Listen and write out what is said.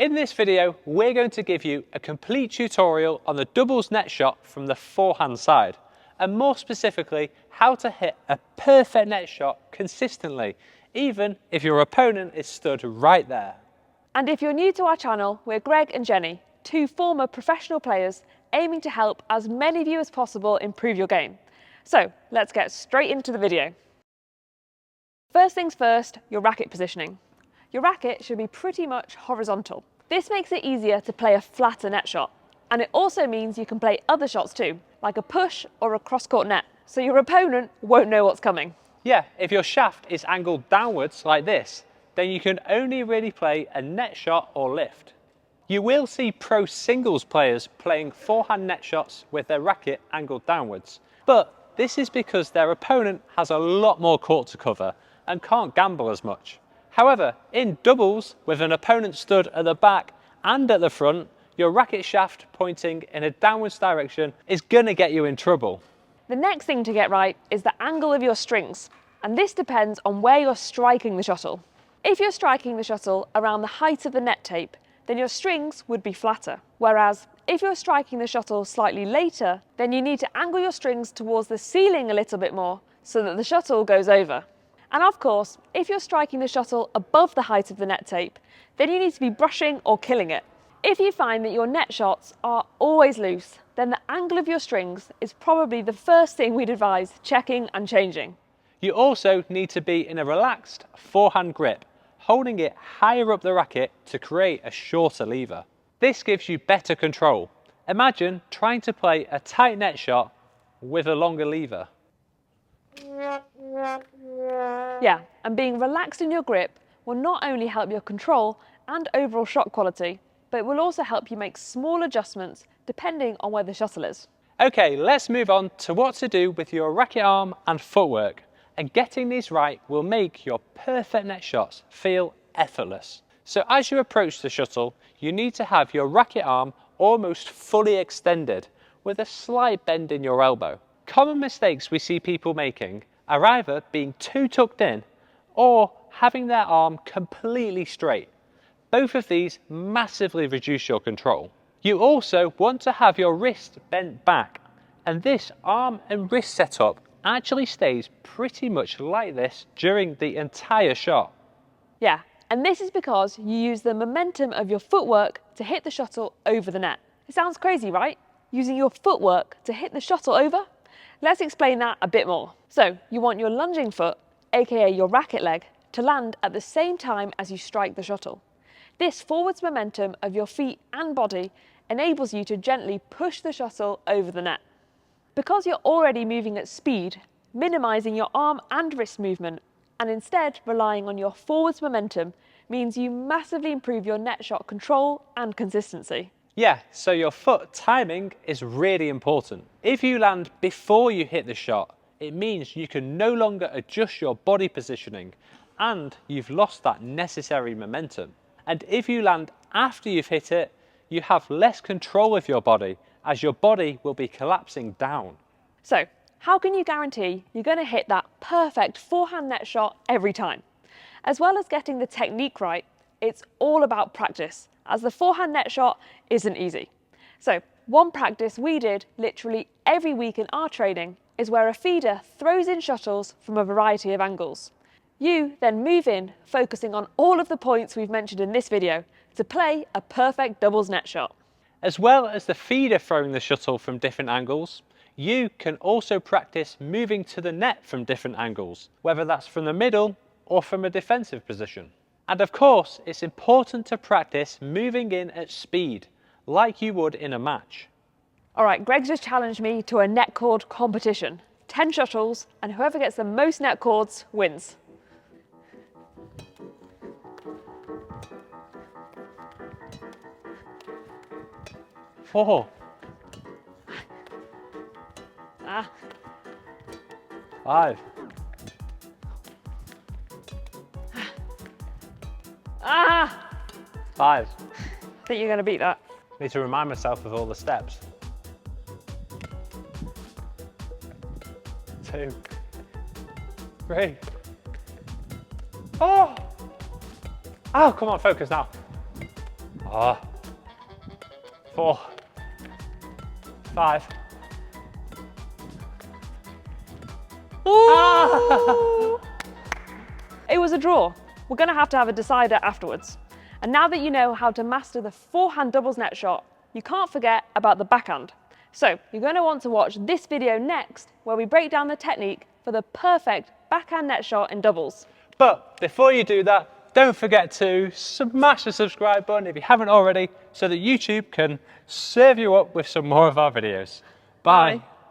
In this video, we're going to give you a complete tutorial on the doubles net shot from the forehand side, and more specifically, how to hit a perfect net shot consistently, even if your opponent is stood right there. And if you're new to our channel, we're Greg and Jenny, two former professional players aiming to help as many of you as possible improve your game. So let's get straight into the video. First things first, your racket positioning. Your racket should be pretty much horizontal. This makes it easier to play a flatter net shot. And it also means you can play other shots too, like a push or a cross-court net, so your opponent won't know what's coming. Yeah, if your shaft is angled downwards like this, then you can only really play a net shot or lift. You will see pro singles players playing forehand net shots with their racket angled downwards, but this is because their opponent has a lot more court to cover and can't gamble as much. However, in doubles, with an opponent stood at the back and at the front, your racket shaft pointing in a downwards direction is going to get you in trouble. The next thing to get right is the angle of your strings, and this depends on where you're striking the shuttle. If you're striking the shuttle around the height of the net tape, then your strings would be flatter. Whereas if you're striking the shuttle slightly later, then you need to angle your strings towards the ceiling a little bit more so that the shuttle goes over. And of course, if you're striking the shuttle above the height of the net tape, then you need to be brushing or killing it. If you find that your net shots are always loose, then the angle of your strings is probably the first thing we'd advise checking and changing. You also need to be in a relaxed forehand grip, holding it higher up the racket to create a shorter lever. This gives you better control. Imagine trying to play a tight net shot with a longer lever. Yeah, and being relaxed in your grip will not only help your control and overall shot quality, but it will also help you make small adjustments depending on where the shuttle is. Okay, let's move on to what to do with your racket arm and footwork. And getting these right will make your perfect net shots feel effortless. So as you approach the shuttle, you need to have your racket arm almost fully extended with a slight bend in your elbow. Common mistakes we see people making are either being too tucked in or having their arm completely straight. Both of these massively reduce your control. You also want to have your wrist bent back, and this arm and wrist setup actually stays pretty much like this during the entire shot. Yeah, and this is because you use the momentum of your footwork to hit the shuttle over the net. It sounds crazy, right? Using your footwork to hit the shuttle over? Let's explain that a bit more. So you want your lunging foot, aka your racket leg, to land at the same time as you strike the shuttle. This forwards momentum of your feet and body enables you to gently push the shuttle over the net. Because you're already moving at speed, minimising your arm and wrist movement and instead relying on your forwards momentum means you massively improve your net shot control and consistency. Yeah, so your foot timing is really important. If you land before you hit the shot, it means you can no longer adjust your body positioning and you've lost that necessary momentum. And if you land after you've hit it, you have less control of your body as your body will be collapsing down. So, how can you guarantee you're going to hit that perfect forehand net shot every time? As well as getting the technique right, it's all about practice, as the forehand net shot isn't easy. So, one practice we did literally every week in our training is where a feeder throws in shuttles from a variety of angles. You then move in, focusing on all of the points we've mentioned in this video to play a perfect doubles net shot. As well as the feeder throwing the shuttle from different angles, you can also practice moving to the net from different angles, whether that's from the middle or from a defensive position. And of course, it's important to practice moving in at speed, like you would in a match. All right, Greg's just challenged me to a net cord competition. 10 shuttles, and whoever gets the most net cords wins. Four. Five. Five. I think you're going to beat that. Need to remind myself of all the steps. 2, 3. Oh! Oh, come on, focus now. Oh. 4, 5. Ooh. It was a draw. We're going to have a decider afterwards. And now that you know how to master the forehand doubles net shot, you can't forget about the backhand. So you're going to want to watch this video next, where we break down the technique for the perfect backhand net shot in doubles. But before you do that, don't forget to smash the subscribe button if you haven't already, so that YouTube can serve you up with some more of our videos. Bye.